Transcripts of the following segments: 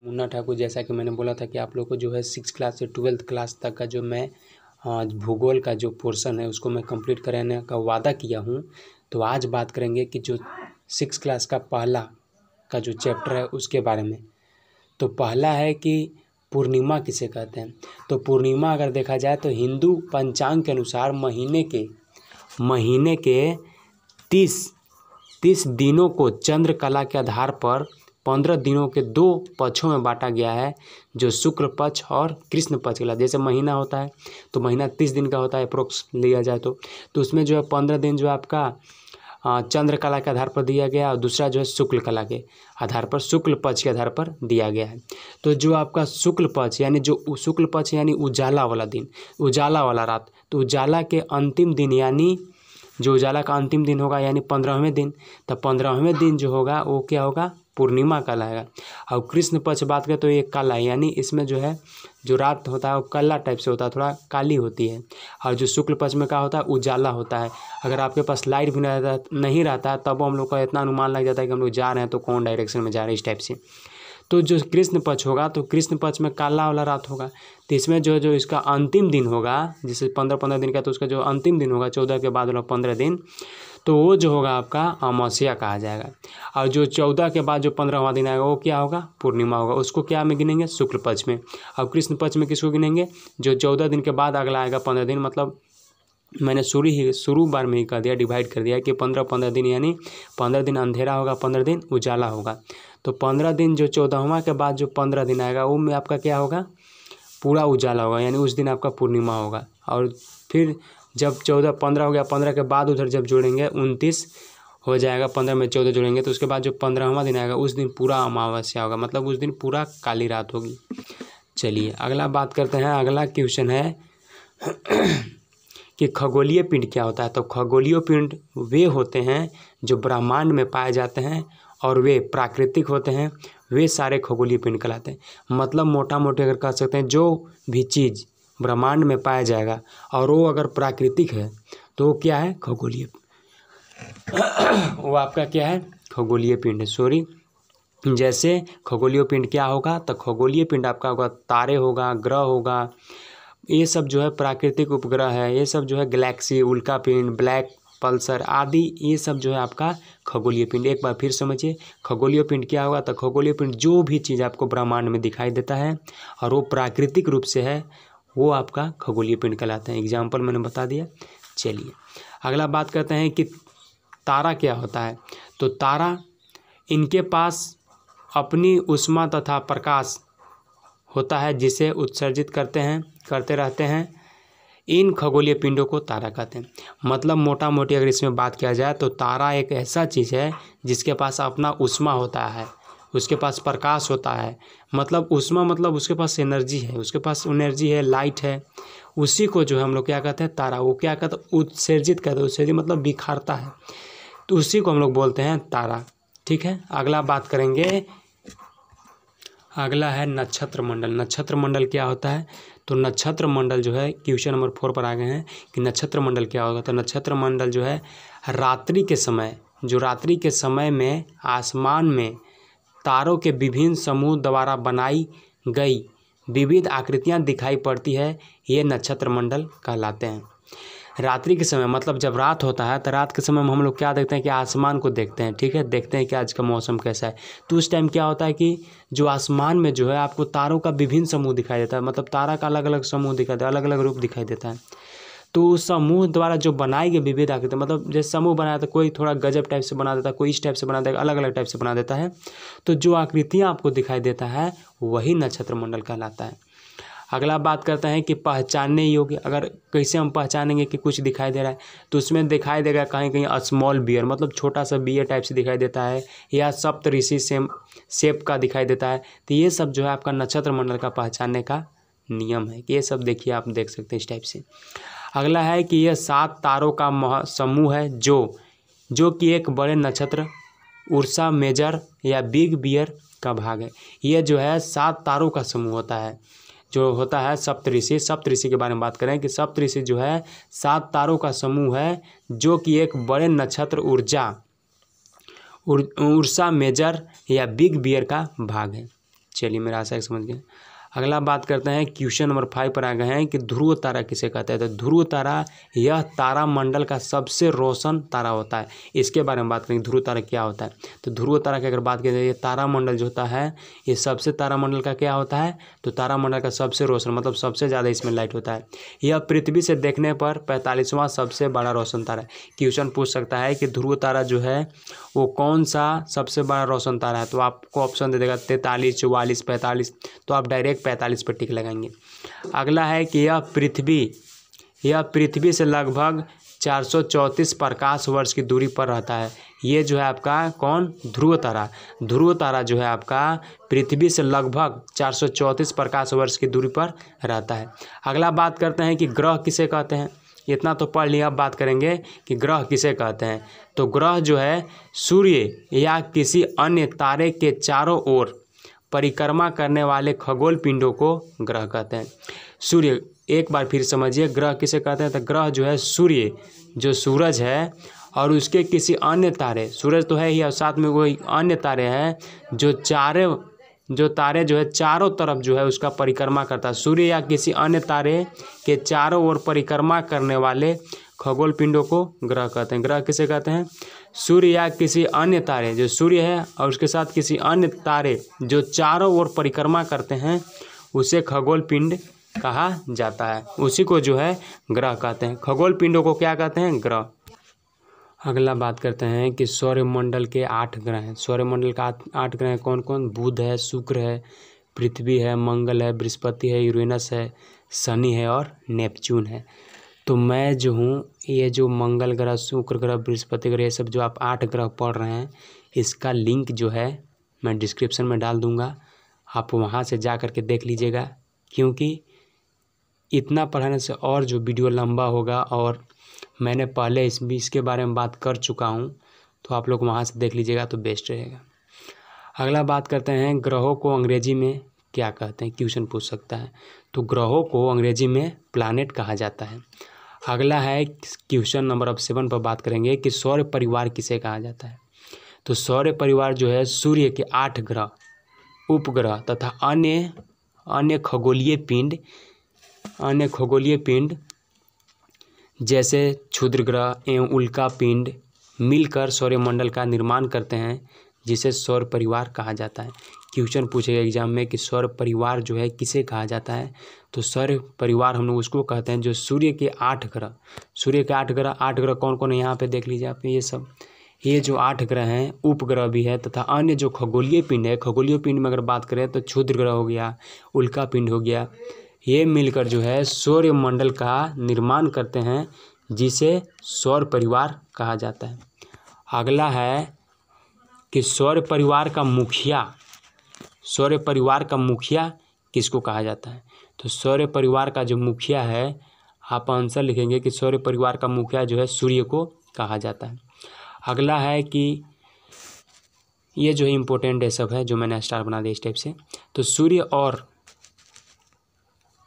मुन्ना ठाकुर, जैसा कि मैंने बोला था कि आप लोग को जो है 6 क्लास से 12th क्लास तक का जो मैं भूगोल का जो पोर्शन है उसको मैं कंप्लीट कराने का वादा किया हूँ। तो आज बात करेंगे कि जो 6 क्लास का पहला का जो चैप्टर है उसके बारे में। तो पहला है कि पूर्णिमा किसे कहते हैं। तो पूर्णिमा अगर देखा जाए तो हिंदू पंचांग के अनुसार महीने के 30 दिनों को चंद्र कला के आधार पर 15 दिनों के 2 पक्षों में बांटा गया है, जो शुक्ल पक्ष और कृष्ण पक्ष कहलाता है। जैसे महीना होता है तो महीना 30 दिन का होता है अप्रोक्स लिया जाए तो उसमें जो है 15 दिन जो है आपका चंद्र कला के आधार पर दिया गया और दूसरा जो है शुक्ल कला के आधार पर, शुक्ल पक्ष के आधार पर दिया गया है। तो जो आपका शुक्ल पक्ष यानी उजाला वाला दिन, उजाला वाला रात, तो उजाला के अंतिम दिन यानी जो उजाला का अंतिम दिन होगा यानी 15वें दिन, तो 15वें दिन जो होगा वो क्या होगा, पूर्णिमा कहलाएगा। और कृष्ण पक्ष बात करें तो ये काला, यानी इसमें जो है जो रात होता है वो काला टाइप से होता है, थोड़ा काली होती है। और जो शुक्ल पक्ष में क्या होता है, उजाला होता है। अगर आपके पास लाइट भी नहीं रहता है तब हम लोग का इतना अनुमान लग जाता है कि हम लोग जा रहे हैं तो कौन डायरेक्शन में जा रहे हैं, इस टाइप से। तो जो कृष्ण पक्ष होगा तो कृष्ण पक्ष में काला वाला रात होगा, तो इसमें जो इसका अंतिम दिन होगा, जैसे 15 दिन का, तो उसका जो अंतिम दिन होगा 14 के बाद वाला 15 दिन, तो वो जो होगा आपका अमावस्या कहा जाएगा। और जो 14 के बाद जो 15वां दिन आएगा वो क्या होगा, पूर्णिमा होगा। उसको क्या में गिनेंगे, शुक्ल पक्ष में। और कृष्ण पक्ष में किसको गिनेंगे, जो 14 दिन के बाद अगला आएगा 15 दिन, मतलब मैंने शुरू बार में ही कह दिया, डिवाइड कर दिया कि 15 दिन, यानी 15 दिन अंधेरा होगा, 15 दिन उजाला होगा। तो 15 दिन जो 14वां के बाद जो 15 दिन आएगा वो में आपका क्या होगा, पूरा उजाला होगा, यानी उस दिन आपका पूर्णिमा होगा। और फिर जब 15 हो गया, 15 के बाद उधर जब जोड़ेंगे 29 हो जाएगा, 15 में 14 जोड़ेंगे तो उसके बाद जो 15वां दिन आएगा उस दिन पूरा अमावस्या होगा, मतलब उस दिन पूरा काली रात होगी। चलिए अगला बात करते हैं। अगला क्वेश्चन है कि खगोलीय पिंड क्या होता है। तो खगोलीय पिंड वे होते हैं जो ब्रह्मांड में पाए जाते हैं और वे प्राकृतिक होते हैं, वे सारे खगोलीय पिंड कहलाते हैं। मतलब मोटा मोटी अगर कह सकते हैं, जो भी चीज़ ब्रह्मांड में पाया जाएगा और वो अगर प्राकृतिक है तो वो क्या है, खगोलीय वो आपका क्या है, खगोलीय पिंड है। सॉरी, जैसे खगोलीय पिंड क्या होगा, तो खगोलीय पिंड आपका होगा तारे होगा, ग्रह होगा, ये सब जो है प्राकृतिक उपग्रह है, ये सब जो है गैलेक्सी, उल्का पिंड, ब्लैक पल्सर आदि, ये सब जो है आपका खगोलीय पिंड। एक बार फिर समझिए, खगोलीय पिंड क्या होगा, तो खगोलीय पिंड जो भी चीज़ आपको ब्रह्मांड में दिखाई देता है और वो प्राकृतिक रूप से है, वो आपका खगोलीय पिंड कहलाते हैं। एग्जाम्पल मैंने बता दिया। चलिए अगला बात करते हैं कि तारा क्या होता है। तो तारा, इनके पास अपनी ऊष्मा तथा प्रकाश होता है जिसे उत्सर्जित करते रहते हैं। इन खगोलीय पिंडों को तारा कहते हैं। मतलब मोटा मोटी अगर इसमें बात किया जाए तो तारा एक ऐसा चीज़ है जिसके पास अपना ऊष्मा होता है, उसके पास प्रकाश होता है। मतलब ऊष्मा मतलब उसके पास एनर्जी है, उसके पास एनर्जी है, लाइट है, उसी को जो है हम लोग क्या कहते हैं, तारा। वो क्या कहते हैं, उत्सर्जित कहते हैं। उत्सर्जित मतलब बिखारता है, तो उसी को हम लोग बोलते हैं तारा। ठीक है, अगला बात करेंगे। अगला है नक्षत्र मंडल। नक्षत्र मंडल क्या होता है। तो नक्षत्र मंडल जो है क्वेश्चन नंबर 4 पर आ गए हैं कि नक्षत्र मंडल क्या होगा। तो नक्षत्र मंडल जो है रात्रि के समय में आसमान में तारों के विभिन्न समूह द्वारा बनाई गई विविध आकृतियां दिखाई पड़ती है, ये नक्षत्र मंडल कहलाते हैं। रात्रि के समय मतलब जब रात होता है तो रात के समय में हम लोग क्या देखते हैं कि आसमान को देखते हैं। ठीक है, देखते हैं कि आज का मौसम कैसा है। तो उस टाइम क्या होता है कि जो आसमान में जो है आपको तारों का विभिन्न समूह दिखाई देता है, मतलब तारा का अलग अलग समूह दिखाई देता है, अलग अलग रूप दिखाई देता है। तो उस समूह द्वारा जो बनाई गई विविध आकृति, मतलब जैसे समूह बनाया था, कोई थोड़ा गजब टाइप से बना देता है, कोई इस टाइप से बना देता है, अलग अलग टाइप से बना देता है। तो जो आकृतियाँ आपको दिखाई देता है वही नक्षत्र मंडल कहलाता है। अगला बात करते हैं कि पहचानने योग्य। अगर कैसे हम पहचानेंगे कि कुछ दिखाई दे रहा है, तो उसमें दिखाई देगा कहीं कहीं स्मॉल बियर, मतलब छोटा सा बियर टाइप से दिखाई देता है, या सप्तऋषि शेप का दिखाई देता है। तो ये सब जो है आपका नक्षत्र मंडल का पहचानने का नियम है कि ये सब देखिए, आप देख सकते हैं इस टाइप से। अगला है कि यह 7 तारों का समूह है जो कि एक बड़े नक्षत्र उर्सा मेजर या बिग बियर का भाग है। ये जो है 7 तारों का समूह होता है, जो होता है सप्तऋषि के बारे में बात करें कि सप्तऋषि जो है 7 तारों का समूह है जो कि एक बड़े नक्षत्र उर्सा मेजर या बिग बियर का भाग है। चलिए मेरा आशा है समझ गए। अगला बात करते हैं, क्वेश्चन नंबर 5 पर आ गए हैं कि ध्रुव तारा किसे कहते हैं। तो ध्रुव तारा यह तारा मंडल का सबसे रोशन तारा होता है। इसके बारे में बात करेंगे ध्रुव तारा क्या होता है। तो ध्रुव तारा की अगर बात करें, ये तारा मंडल जो होता है ये सबसे तारा मंडल का क्या होता है, तो तारा मंडल का सबसे रोशन मतलब सबसे ज़्यादा इसमें लाइट होता है। यह पृथ्वी से देखने पर 45वां सबसे बड़ा रोशन तारा है। क्वेश्चन पूछ सकता है कि ध्रुव तारा जो है वो कौन सा सबसे बड़ा रोशन तारा है, तो आपको ऑप्शन दे देगा 43, 44, 45, तो आप डायरेक्ट 45 पर टिक लगाएंगे। अगला है कि यह पृथ्वी से लगभग 434 प्रकाश वर्ष की दूरी पर रहता है। ये जो है आपका कौन, ध्रुव तारा। ध्रुव तारा जो है आपका पृथ्वी से लगभग 434 प्रकाश वर्ष की दूरी पर रहता है। अगला बात करते हैं कि ग्रह किसे कहते हैं। इतना तो पढ़ लिया, अब बात करेंगे कि ग्रह किसे कहते हैं। तो ग्रह जो है सूर्य या किसी अन्य तारे के चारों ओर परिक्रमा करने वाले खगोल पिंडों को ग्रह कहते हैं। सूर्य, एक बार फिर समझिए ग्रह किसे कहते हैं। तो ग्रह जो है सूर्य, जो सूरज है और उसके किसी अन्य तारे, सूरज तो है ही और साथ में कोई अन्य तारे हैं जो तारे जो है चारों तरफ जो है उसका परिक्रमा करता है। सूर्य या किसी अन्य तारे के चारों ओर परिक्रमा करने वाले खगोल पिंडों को ग्रह कहते हैं। ग्रह किसे कहते हैं, सूर्य या किसी अन्य तारे, जो सूर्य है और उसके साथ किसी अन्य तारे जो चारों ओर परिक्रमा करते हैं उसे खगोल पिंड कहा जाता है। उसी को जो है ग्रह कहते हैं। खगोल पिंडों को क्या कहते हैं, ग्रह। अगला बात करते हैं कि सौरमंडल के 8 ग्रह हैं। सौरमंडल का 8 ग्रह हैं कौन कौन, बुध है, शुक्र है, पृथ्वी है, मंगल है, बृहस्पति है, यूरेनस है, शनि है और नेपच्यून है। तो मैं जो हूँ ये जो मंगल ग्रह, शुक्र ग्रह, बृहस्पति ग्रह, ये सब जो आप 8 ग्रह पढ़ रहे हैं इसका लिंक जो है मैं डिस्क्रिप्शन में डाल दूँगा, आप वहाँ से जा कर के देख लीजिएगा। क्योंकि इतना पढ़ाने से और जो वीडियो लंबा होगा और मैंने पहले इसके बारे में बात कर चुका हूँ, तो आप लोग वहाँ से देख लीजिएगा तो बेस्ट रहेगा। अगला बात करते हैं, ग्रहों को अंग्रेजी में क्या कहते हैं, क्वेश्चन पूछ सकता है। तो ग्रहों को अंग्रेजी में प्लैनेट कहा जाता है। अगला है क्वेश्चन नंबर 7 पर बात करेंगे कि सौर परिवार किसे कहा जाता है। तो सौर परिवार जो है सूर्य के 8 ग्रह, उपग्रह तथा अन्य खगोलीय पिंड जैसे क्षुद्र ग्रह एवं उल्का पिंड मिलकर सौरमंडल का निर्माण करते हैं, जिसे सौर परिवार कहा जाता है। क्वेश्चन पूछेगा एग्जाम में कि सौर परिवार जो है किसे कहा जाता है। तो सौर परिवार हम लोग उसको कहते हैं जो सूर्य के 8 ग्रह कौन कौन है यहाँ पे देख लीजिए आप। ये जो 8 ग्रह हैं, उपग्रह भी है तथा अन्य जो खगोलीय पिंड है, खगोलीय पिंड में अगर बात करें तो क्षुद्र ग्रह हो गया, उल्का पिंड हो गया, ये मिलकर जो है सौरमंडल का निर्माण करते हैं, जिसे सौर परिवार कहा जाता है। अगला है कि सौर परिवार का मुखिया किसको कहा जाता है। तो सौर परिवार का जो मुखिया है, आप आंसर लिखेंगे कि सौर परिवार का मुखिया जो है सूर्य को कहा जाता है। अगला है कि ये जो है इम्पोर्टेंट है सब है जो मैंने स्टार बना दिया इस टाइप से। तो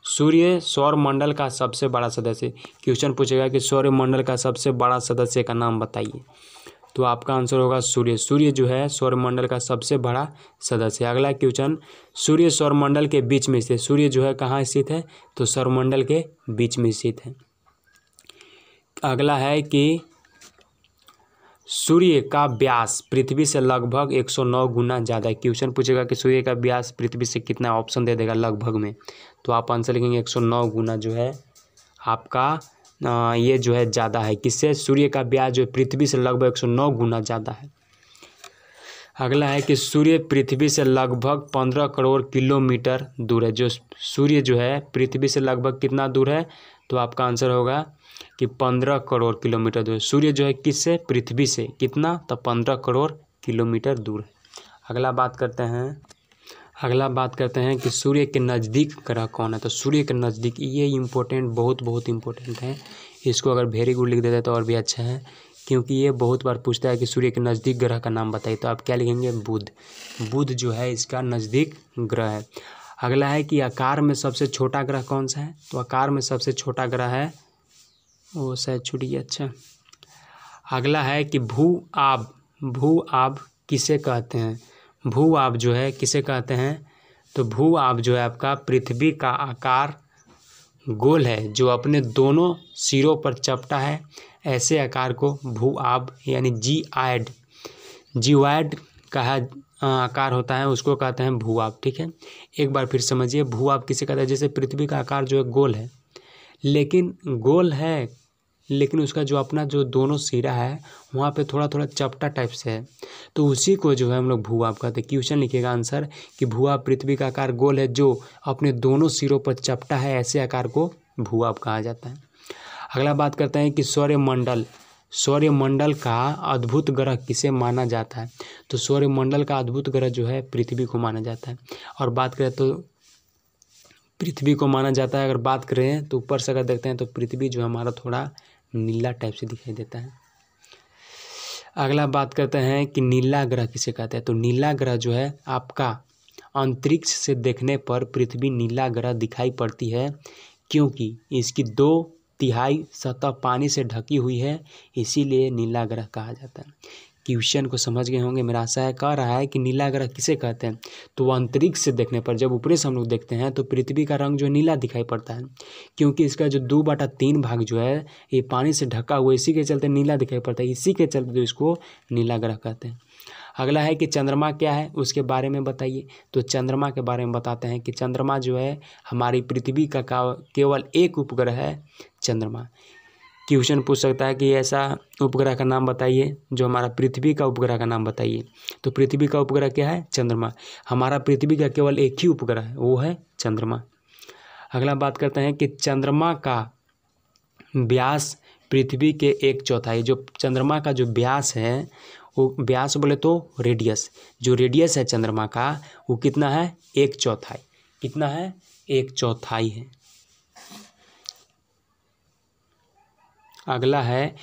सूर्य सौरमंडल का सबसे बड़ा सदस्य, क्वेश्चन पूछेगा कि सौरमंडल का सबसे बड़ा सदस्य का नाम बताइए। तो आपका आंसर होगा सूर्य। सूर्य जो है सौरमंडल का सबसे बड़ा सदस्य। अगला क्वेश्चन, सूर्य सौरमंडल के बीच में स्थित, सूर्य जो है कहाँ स्थित है, तो सौरमंडल के बीच में स्थित है। अगला है कि सूर्य का व्यास पृथ्वी से लगभग 109 गुना ज़्यादा है। क्वेश्चन पूछेगा कि सूर्य का व्यास पृथ्वी से कितना, ऑप्शन दे देगा लगभग में, तो आप आंसर लिखेंगे 109 गुना जो है आपका ये जो है ज़्यादा है। किससे, सूर्य का व्यास जो है पृथ्वी से लगभग 109 गुना ज़्यादा है। अगला है कि सूर्य पृथ्वी से लगभग 15 करोड़ किलोमीटर दूर है। जो सूर्य जो है पृथ्वी से लगभग कितना दूर है, तो आपका आंसर होगा कि 15 करोड़ किलोमीटर दूर। सूर्य जो है किससे, पृथ्वी से, कितना, तो 15 करोड़ किलोमीटर दूर है। अगला बात करते हैं कि सूर्य के नज़दीक ग्रह कौन है। तो सूर्य के नज़दीक, ये इम्पोर्टेंट, बहुत इम्पोर्टेंट है। इसको अगर वेरी गुड लिख देते तो और भी अच्छा है, क्योंकि ये बहुत बार पूछता है कि सूर्य के नज़दीक ग्रह का नाम बताइए। तो आप क्या लिखेंगे, बुध। बुध जो है इसका नज़दीक ग्रह है। अगला है कि आकार में सबसे छोटा ग्रह कौन सा है। तो आकार में सबसे छोटा ग्रह है, वो शायद छूट गया। अच्छा, अगला है कि भू आब किसे कहते हैं। भू आब जो है किसे कहते हैं, तो भू आप जो है आपका पृथ्वी का आकार गोल है जो अपने दोनों सिरों पर चपटा है, ऐसे आकार को भू आप यानी जीवाइड का आकार होता है, उसको कहते हैं भू आप। ठीक है, एक बार फिर समझिए, भू आप किसे कहते हैं? जैसे पृथ्वी का आकार जो है गोल है, लेकिन उसका जो अपना जो दोनों सिरा है वहाँ पे थोड़ा थोड़ा चपटा टाइप से है, तो उसी को जो है हम लोग भू आप कहते हैं। क्वेश्चन लिखिएगा आंसर कि भू आप पृथ्वी का आकार गोल है जो अपने दोनों सिरों पर चपटा है, ऐसे आकार को भू आप कहा जाता है। अगला बात करते हैं कि सौरमंडल का अद्भुत ग्रह किसे माना जाता है? तो सौरमंडल का अद्भुत ग्रह जो है पृथ्वी को माना जाता है। और बात करें तो पृथ्वी को माना जाता है, अगर बात करें तो ऊपर से अगर देखते हैं तो पृथ्वी जो है हमारा थोड़ा नीला टाइप से दिखाई देता है। अगला बात करते हैं कि नीला ग्रह किसे कहते हैं? तो नीला ग्रह जो है आपका अंतरिक्ष से देखने पर पृथ्वी नीला ग्रह दिखाई पड़ती है, क्योंकि इसकी 2/3 सतह पानी से ढकी हुई है, इसीलिए नीला ग्रह कहा जाता है। क्वेश्चन को समझ गए होंगे, मेरा आशा है। कह रहा है कि नीला ग्रह किसे कहते हैं? तो वो अंतरिक्ष से देखने पर, जब ऊपरी से हम लोग देखते हैं तो पृथ्वी का रंग जो नीला दिखाई पड़ता है, क्योंकि इसका जो 2/3 भाग जो है ये पानी से ढका हुआ, इसी के चलते नीला दिखाई पड़ता है, इसी के चलते जो इसको नीला ग्रह कहते हैं। अगला है कि चंद्रमा क्या है, उसके बारे में बताइए। तो चंद्रमा के बारे में बताते हैं कि चंद्रमा जो है हमारी पृथ्वी का केवल एक उपग्रह है चंद्रमा। क्वेश्चन पूछ सकता है कि ऐसा उपग्रह का नाम बताइए जो हमारा पृथ्वी का उपग्रह का नाम बताइए। तो पृथ्वी का उपग्रह क्या है? चंद्रमा। हमारा पृथ्वी का केवल एक ही उपग्रह है, वो है चंद्रमा। अगला बात करते हैं कि चंद्रमा का व्यास पृथ्वी के 1/4, जो चंद्रमा का जो व्यास है, वो व्यास बोले तो रेडियस, जो रेडियस है चंद्रमा का वो कितना है? 1/4। कितना है? 1/4 है। अगला है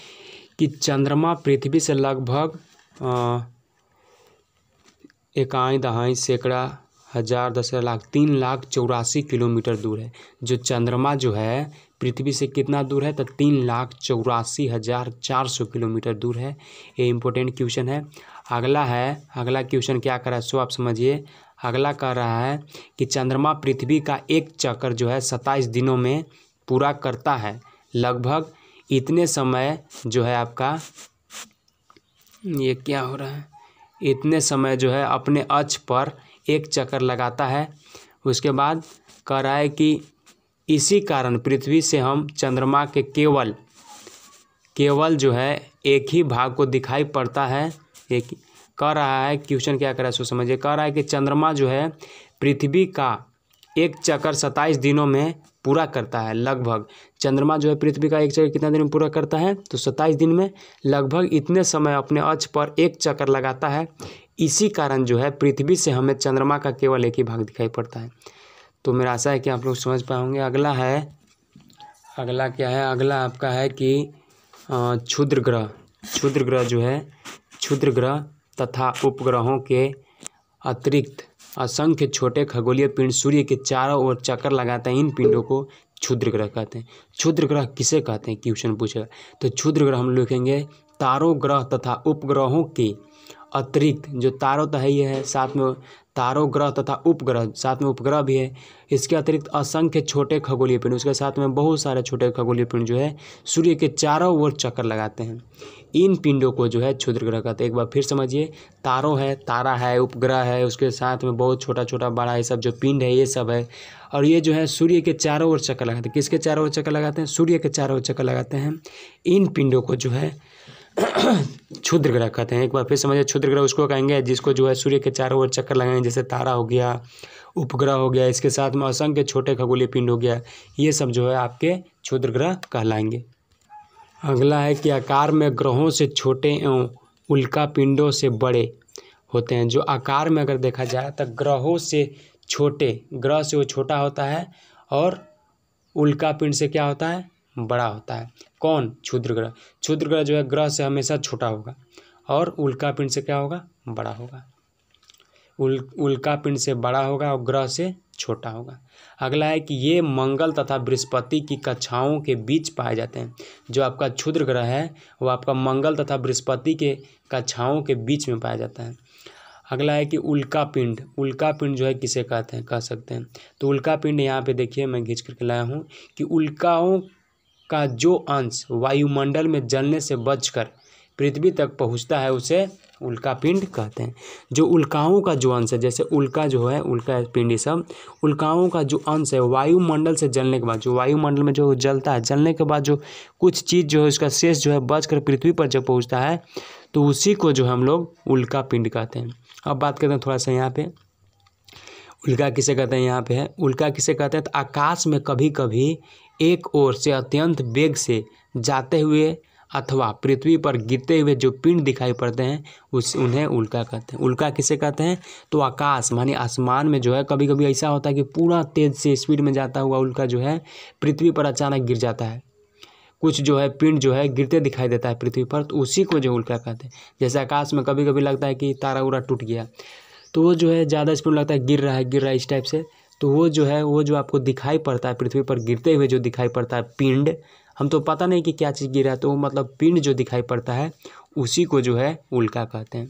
कि चंद्रमा पृथ्वी से लगभग 1 सैकड़ा 1000 10 लाख 3,84,000 किलोमीटर दूर है। जो चंद्रमा जो है पृथ्वी से कितना दूर है? तो 3,84,400 किलोमीटर दूर है। ये इम्पोर्टेंट क्वेश्चन है। अगला क्वेश्चन क्या कर रहा है सो आप समझिए। अगला कह रहा है कि चंद्रमा पृथ्वी का एक चक्कर जो है 27 दिनों में पूरा करता है। लगभग इतने समय जो है आपका, ये क्या हो रहा है, इतने समय जो है अपने अक्ष पर एक चक्कर लगाता है। उसके बाद कह रहा है कि इसी कारण पृथ्वी से हम चंद्रमा के केवल जो है एक ही भाग को दिखाई पड़ता है। एक कह रहा है, क्वेश्चन क्या कर रहा है सो समझिए। कह रहा है कि चंद्रमा जो है पृथ्वी का एक चक्कर 27 दिनों में पूरा करता है। लगभग चंद्रमा जो है पृथ्वी का एक चक्कर कितना दिन में पूरा करता है? तो 27 दिन में। लगभग इतने समय अपने अक्ष पर एक चक्कर लगाता है, इसी कारण जो है पृथ्वी से हमें चंद्रमा का केवल एक ही भाग दिखाई पड़ता है। तो मेरा आशा है कि आप लोग समझ पाए होंगे। अगला क्या है? अगला आपका है कि क्षुद्र ग्रह जो है, क्षुद्र ग्रह तथा उपग्रहों के अतिरिक्त असंख्य छोटे खगोलीय पिंड सूर्य के चारों ओर चक्कर लगाते हैं। इन पिंडों को क्षुद्र ग्रह कहते हैं। क्षुद्र ग्रह किसे कहते हैं? क्वेश्चन पूछेगा। तो क्षुद्र ग्रह हम लिखेंगे तारों, ग्रह तथा उपग्रहों के अतिरिक्त, जो तारों तो है ही है, साथ में तारों, ग्रह तथा उपग्रह, साथ में उपग्रह भी है। इसके अतिरिक्त असंख्य छोटे खगोलीय पिंड, उसके साथ में बहुत सारे छोटे खगोलीय पिंड जो है सूर्य के चारों ओर चक्कर लगाते हैं। इन पिंडों को जो है क्षुद्र ग्रह कहते हैं। एक बार फिर समझिए, तारों है, तारा है, उपग्रह है, उसके साथ में बहुत छोटा छोटा बड़ा ये सब जो पिंड है ये सब है, और ये जो है सूर्य के चारों ओर चक्कर लगाते हैं। किसके चारों ओर चक्कर लगाते हैं? सूर्य के चारों ओर चक्कर लगाते हैं। इन पिंडों को जो है क्षुद्र ग्रह कहते हैं। एक बार फिर समझिए, क्षुद्र ग्रह उसको कहेंगे जिसको जो है सूर्य के चारों ओर चक्कर लगाएंगे, जैसे तारा हो गया, उपग्रह हो गया, इसके साथ में असंख्य छोटे खगोलीय पिंड हो गया, ये सब जो है आपके क्षुद्र ग्रह कहलाएंगे। अगला है कि आकार में ग्रहों से छोटे एवं उल्का पिंडों से बड़े होते हैं। जो आकार में अगर देखा जाए तो ग्रहों से छोटे, ग्रह से वो छोटा होता है, और उल्का पिंड से क्या होता है? बड़ा होता है। कौन? क्षुद्र ग्रह। क्षुद्र ग्रह जो है ग्रह से हमेशा छोटा होगा, और उल्का पिंड से क्या होगा? बड़ा होगा। उल्का पिंड से बड़ा होगा और ग्रह से छोटा होगा। अगला है कि ये मंगल तथा बृहस्पति की कक्षाओं के बीच पाए जाते हैं। जो आपका क्षुद्र ग्रह है वो आपका मंगल तथा बृहस्पति के कक्षाओं के बीच में पाया जाता है। अगला है कि उल्का पिंड। उल्का पिंड जो है किसे कहते हैं, कह सकते हैं। तो उल्का पिंड यहाँ पे देखिए मैं खींच करके लाया हूँ कि उल्काओं का जो अंश वायुमंडल में जलने से बचकर पृथ्वी तक पहुँचता है उसे उल्का पिंड कहते हैं। जो उल्काओं का जो अंश है, जैसे उल्का जो है, उल्का पिंड ये सब उल्काओं का जो अंश है वायुमंडल से जलने के बाद, जो वायुमंडल में जो जलता है, जलने के बाद जो कुछ चीज़ जो है उसका शेष जो है बचकर पृथ्वी पर जब पहुँचता है तो उसी को जो हम लोग उल्का पिंड कहते हैं। अब बात करते हैं थोड़ा सा यहाँ पे उल्का किसे कहते हैं। यहाँ पे है उल्का किसे कहते हैं, तो आकाश में कभी कभी एक ओर से अत्यंत वेग से जाते हुए अथवा पृथ्वी पर गिरते हुए जो पिंड दिखाई पड़ते हैं उन्हें उल्का कहते हैं। उल्का किसे कहते हैं, तो आकाश माने आसमान में जो है कभी कभी ऐसा होता है कि पूरा तेज से स्पीड में जाता हुआ उल्का जो है पृथ्वी पर अचानक गिर जाता है। कुछ जो है पिंड जो है गिरते दिखाई देता है पृथ्वी पर, तो उसी को जो उल्का कहते हैं। जैसे आकाश में कभी कभी लगता है कि तारा उरा टूट गया, तो वो जो है ज़्यादा स्पीड लगता है गिर रहा है इस टाइप से, तो वो जो आपको दिखाई पड़ता है पृथ्वी पर गिरते हुए जो दिखाई पड़ता है पिंड, हम तो पता नहीं कि क्या चीज़ गिरा है, तो वो मतलब पिंड जो दिखाई पड़ता है उसी को जो है उल्का कहते हैं।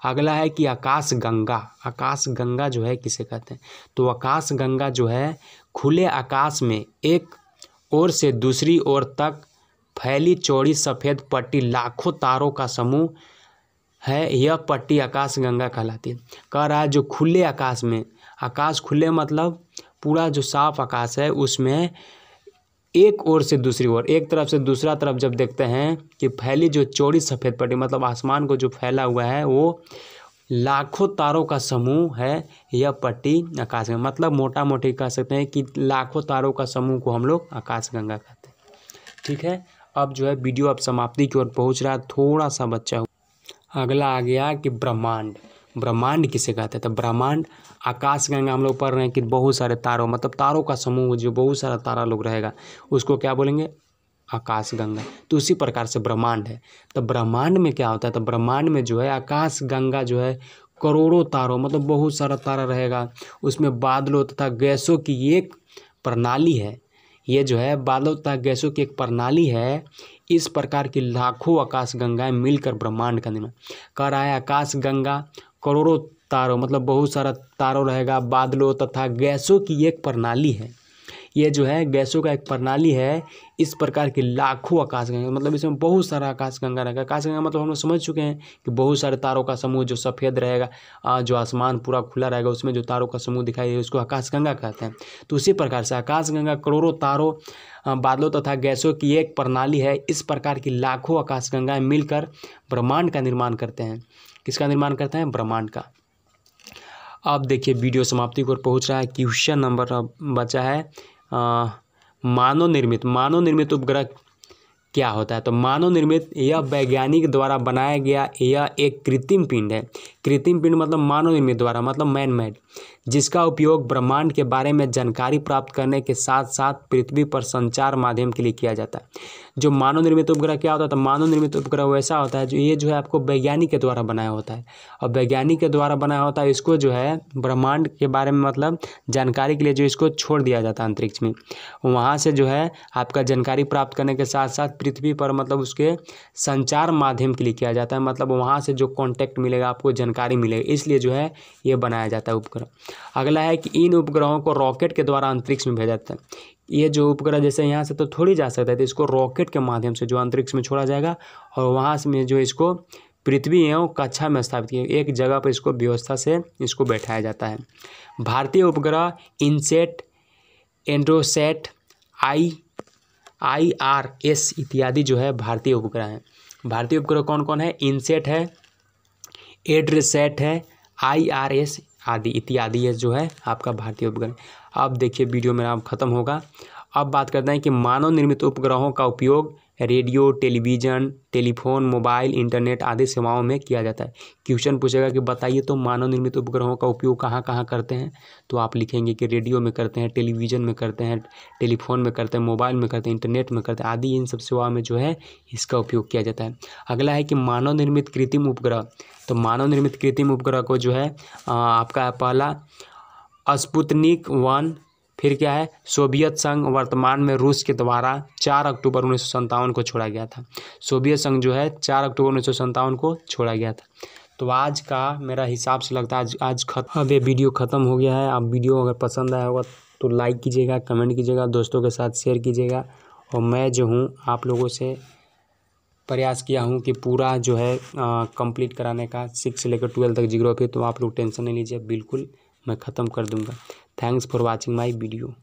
अगला है कि आकाश गंगा। आकाश गंगा जो है किसे कहते हैं, तो आकाश गंगा जो है खुले आकाश में एक ओर से दूसरी ओर तक फैली चौड़ी सफ़ेद पट्टी लाखों तारों का समूह है। यह पट्टी आकाश गंगा कहलाती है। कह रहा है जो खुले आकाश में, आकाश खुले मतलब पूरा जो साफ आकाश है उसमें एक ओर से दूसरी ओर, एक तरफ से दूसरा तरफ जब देखते हैं कि फैली जो चौड़ी सफ़ेद पट्टी, मतलब आसमान को जो फैला हुआ है वो लाखों तारों का समूह है। यह पट्टी आकाश गंगा, मतलब मोटा मोटी कह सकते हैं कि लाखों तारों का समूह को हम लोग आकाश गंगा कहते हैं। ठीक है, अब जो है वीडियो अब समाप्ति की ओर पहुंच रहा है, थोड़ा सा बचा हुआ। अगला आ गया कि ब्रह्मांड। ब्रह्मांड किसे कहते हैं, तो ब्रह्मांड आकाश गंगा हम लोग पढ़ रहे हैं कि बहुत सारे तारों, मतलब तारों का समूह जो बहुत सारा तारा लोग रहेगा उसको क्या बोलेंगे, आकाश गंगा। तो उसी प्रकार से ब्रह्मांड है। तो ब्रह्मांड में क्या होता है, तो ब्रह्मांड में जो है आकाश गंगा जो है करोड़ों तारों, मतलब बहुत सारा तारा रहेगा, उसमें बादलों तथा गैसों की एक प्रणाली है। ये जो है बादलों तथा गैसों की एक प्रणाली है। इस प्रकार की लाखों आकाश गंगाएं मिलकर ब्रह्मांड का निर्माण कर रहा है। आकाश गंगा करोड़ों तारों, मतलब बहुत सारा तारों रहेगा, बादलों तथा गैसों की एक प्रणाली है। ये जो है गैसों का एक प्रणाली है। इस प्रकार की लाखों आकाशगंगा, मतलब इसमें बहुत सारा आकाशगंगा रहेगा। आकाशगंगा मतलब हम लोग समझ चुके हैं कि बहुत सारे तारों का समूह जो सफ़ेद रहेगा, जो आसमान पूरा खुला रहेगा उसमें जो तारों का समूह दिखाई दे उसको आकाशगंगा कहते हैं। तो उसी प्रकार से आकाशगंगा करोड़ों तारों, बादलों तथा गैसों की एक प्रणाली है। इस प्रकार की लाखों आकाशगंगाएं मिलकर ब्रह्मांड का निर्माण करते हैं। किसका निर्माण करते हैं, ब्रह्मांड का। अब देखिए वीडियो समाप्ति की ओर पहुँच रहा है। क्वेश्चन नंबर अब बचा है मानव निर्मित उपग्रह क्या होता है। तो मानव निर्मित यह वैज्ञानिक द्वारा बनाया गया यह एक कृत्रिम पिंड है। कृत्रिम पिंड मतलब मानव निर्मित द्वारा, मतलब मैन मेड, जिसका उपयोग ब्रह्मांड के बारे में जानकारी प्राप्त करने के साथ साथ पृथ्वी पर संचार माध्यम के लिए किया जाता है। जो मानव निर्मित उपग्रह क्या होता है, तो मानव निर्मित उपग्रह वैसा होता है जो है आपको वैज्ञानिक के द्वारा बनाया होता है। और वैज्ञानिक के द्वारा बनाया होता है, इसको जो है ब्रह्मांड के बारे में मतलब जानकारी के लिए जो इसको छोड़ दिया जाता है अंतरिक्ष में। वहाँ से जो है आपका जानकारी प्राप्त करने के साथ साथ पृथ्वी पर मतलब उसके संचार माध्यम के लिए किया जाता है। मतलब वहाँ से जो कॉन्टैक्ट मिलेगा आपको, जानकारी मिलेगा, इसलिए जो है ये बनाया जाता है उपग्रह। अगला है कि इन उपग्रहों को रॉकेट के द्वारा अंतरिक्ष में भेजा जाता है। ये जो उपग्रह जैसे यहाँ से तो थोड़ी जा सकता है, तो इसको रॉकेट के माध्यम से जो अंतरिक्ष में छोड़ा जाएगा और वहाँ से जो इसको पृथ्वी एवं कक्षा में स्थापित किया, एक जगह पर इसको व्यवस्था से इसको बैठाया जाता है। भारतीय उपग्रह इनसेट, एंड्रोसेट, IRS इत्यादि जो है भारतीय उपग्रह हैं। भारतीय उपग्रह कौन कौन है, इनसेट है, एड्रेसेट है, IRS आदि इत्यादि ये जो है आपका भारतीय उपग्रह। अब देखिए वीडियो मेरा अब ख़त्म होगा। अब बात करते हैं कि मानव निर्मित उपग्रहों का उपयोग radio, television, telephone, mobile, internet आदि सेवाओं में किया जाता है। क्वेश्चन पूछेगा कि बताइए तो मानव निर्मित उपग्रहों का उपयोग कहाँ कहाँ करते हैं, तो आप लिखेंगे कि रेडियो में करते हैं, टेलीविज़न में करते हैं, टेलीफोन में करते हैं, मोबाइल में करते हैं, इंटरनेट में करते हैं आदि, इन सब सेवाओं में जो है इसका उपयोग किया जाता है। अगला है कि मानव निर्मित कृत्रिम उपग्रह। तो मानव निर्मित कृत्रिम उपग्रह को जो है आपका पहला स्पुतनिक 1, फिर क्या है सोवियत संघ, वर्तमान में रूस के द्वारा 4 अक्टूबर 1957 को छोड़ा गया था। सोवियत संघ जो है 4 अक्टूबर 1957 को छोड़ा गया था। तो आज का मेरा हिसाब से लगता है आज अब ये वीडियो ख़त्म हो गया है। अब वीडियो अगर पसंद आया होगा तो लाइक कीजिएगा, कमेंट कीजिएगा, दोस्तों के साथ शेयर कीजिएगा। और मैं जो हूँ आप लोगों से प्रयास किया हूँ कि पूरा जो है कंप्लीट कराने का 6 से लेकर 12 तक जियोग्राफी। तो आप लोग टेंशन नहीं लीजिए, बिल्कुल मैं ख़त्म कर दूँगा। Thanks for watching my video.